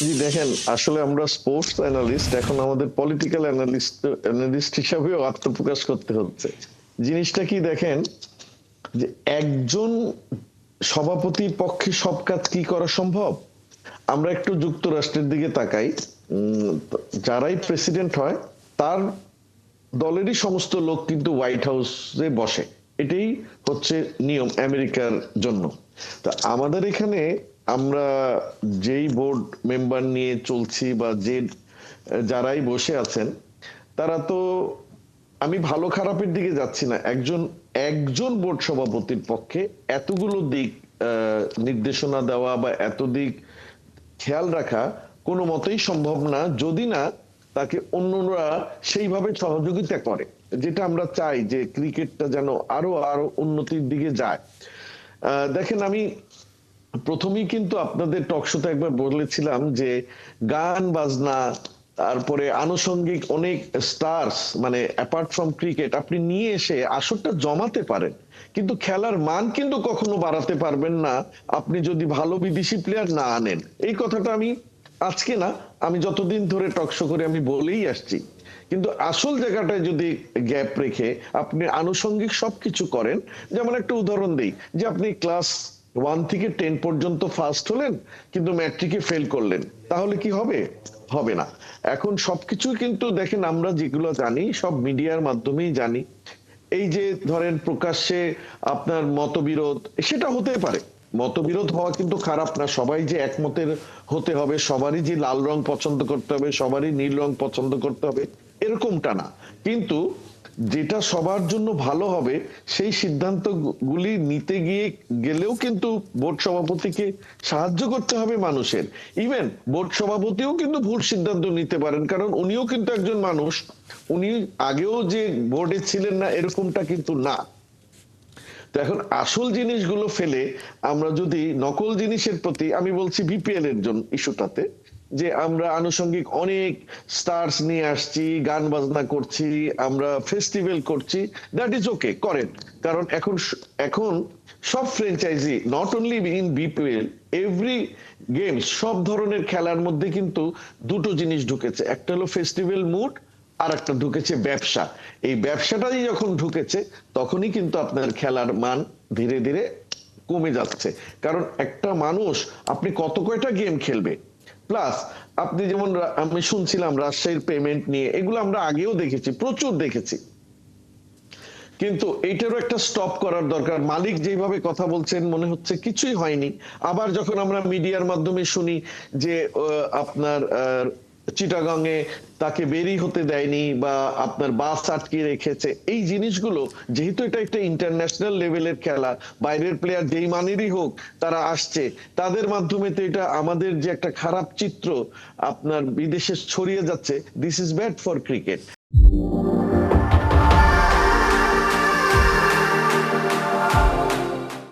জি দেখেন, আসলে আমরা স্পোর্টস অ্যানালিস্ট, এখন আমাদের পলিটিক্যাল অ্যানালিস্ট হিসাবেও আত্মপ্রকাশ করতে হচ্ছে। জিনিসটা কি দেখেন, যে একজন সভাপতির পক্ষে সব কাজ কি করা সম্ভব? আমরা একটু যুক্তরাষ্ট্রের দিকে তাকাই। যারাই প্রেসিডেন্ট হয় তার দলেরই সমস্ত লোক কিন্তু হোয়াইট হাউসে বসে। এটাই হচ্ছে নিয়ম আমেরিকার জন্য। তা আমাদের এখানে আমরা যেই বোর্ড মেম্বার নিয়ে চলছি বা যে যারাই বসে আছেন, তারা তো, আমি ভালো খারাপের দিকে যাচ্ছি না, একজন একজন বোর্ড সভাপতির পক্ষে এতগুলো দিক নির্দেশনা দেওয়া বা এত দিক খেয়াল রাখা কোনো মতেই সম্ভব না, যদি না তাকে অন্যরা সেইভাবে সহযোগিতা করে। যেটা আমরা চাই যে ক্রিকেটটা যেন আরো আরো উন্নতির দিকে যায়। দেখেন, আমি প্রথমেই কিন্তু আপনাদের টকশোতে একবার বলেছিলাম যে গান বাজনা, তারপরে আনুষঙ্গিক অনেক স্টারস, মানে অ্যাপার্ট ফ্রম ক্রিকেট আপনি নিয়ে এসে আসরটা জমাতে পারেন, কিন্তু খেলার মান কিন্তু কখনো বাড়াতে পারবেন না আপনি যদি ভালো বিদেশি প্লেয়ার না আনেন। এই কথাটা আমি আজকে না, আমি যতদিন ধরে টকশো করে আমি বলেই আসছি। কিন্তু আসল জায়গাটায় যদি গ্যাপ রেখে আপনি আনুষঙ্গিক সবকিছু করেন, যেমন একটা উদাহরণ দেই, যে আপনি ক্লাস 1 থেকে 10 পর্যন্ত ফার্স্ট হলেন কিন্তু ম্যাট্রিকে ফেল করলেন, তাহলে কি হবে? হবে না। এখন সবকিছু কিন্তু দেখেন, আমরা যেগুলো জানি সব মিডিয়ার মাধ্যমেই জানি। এই যে ধরেন প্রকাশ্যে আপনার মতবিরোধ, সেটা হতে পারে, মতবিরোধ হওয়া কিন্তু খারাপ না, সবাই যে একমতের হতে হবে, সবারই যে লাল রং পছন্দ করতে হবে, সবারই নীল রং পছন্দ করতে হবে, এরকমটা না। কিন্তু যেটা সবার জন্য ভালো হবে সেই সিদ্ধান্ত গুলি নিতে গিয়ে গেলেও কিন্তু বোর্ড সভাপতিকে সাহায্য করতে হবে মানুষের। ইভেন বোর্ড সভাপতিও কিন্তু ভুল সিদ্ধান্ত নিতে পারেন, কারণ উনিও কিন্তু একজন মানুষ। উনি আগেও যে বোর্ডে ছিলেন না এরকমটা কিন্তু না। তো এখন আসল জিনিসগুলো ফেলে আমরা যদি নকল জিনিসের প্রতি, আমি বলছি বিপিএল এর জন্য ইস্যুটাতে, যে আমরা আনুষঙ্গিক অনেক স্টার্স নিয়ে আসছি, গান বাজনা করছি, আমরা ফেস্টিভ্যাল করছি, দ্যাট ইজ ওকে, করেন। কারণ এখন এখন সব franchise, not only in BPL, every games, সব ধরনের খেলার মধ্যে কিন্তু দুটো জিনিস ঢুকেছে, একটা হলো ফেস্টিভ্যাল মুড, আর একটা ঢুকেছে ব্যবসা। এই ব্যবসাটাই যখন ঢুকেছে তখনই কিন্তু আপনার খেলার মান ধীরে ধীরে কমে যাচ্ছে। কারণ একটা মানুষ আপনি কত কয়টা গেম খেলবে, প্লাস আপনি যেমন আমি শুনছিলাম রাজশাহীর পেমেন্ট নিয়ে, এগুলো আমরা আগেও দেখেছি, প্রচুর দেখেছি, কিন্তু এইটারও একটা স্টপ করার দরকার। মালিক যেভাবে কথা বলছেন মনে হচ্ছে কিছুই হয়নি। আবার যখন আমরা মিডিয়ার মাধ্যমে শুনি যে আপনার চিটাগাংয়ে তাকে বেরি হতে দেয়নি বা আপনার বাস আটকে রেখেছে, এই জিনিসগুলো যেহেতু এটা একটা ইন্টারন্যাশনাল লেভেলের খেলা, বাইরের প্লেয়ার যেই মানেরই হোক তারা আসছে, তাদের মাধ্যমে তো এটা আমাদের যে একটা খারাপ চিত্র আপনার বিদেশে ছড়িয়ে যাচ্ছে, this is bad for cricket.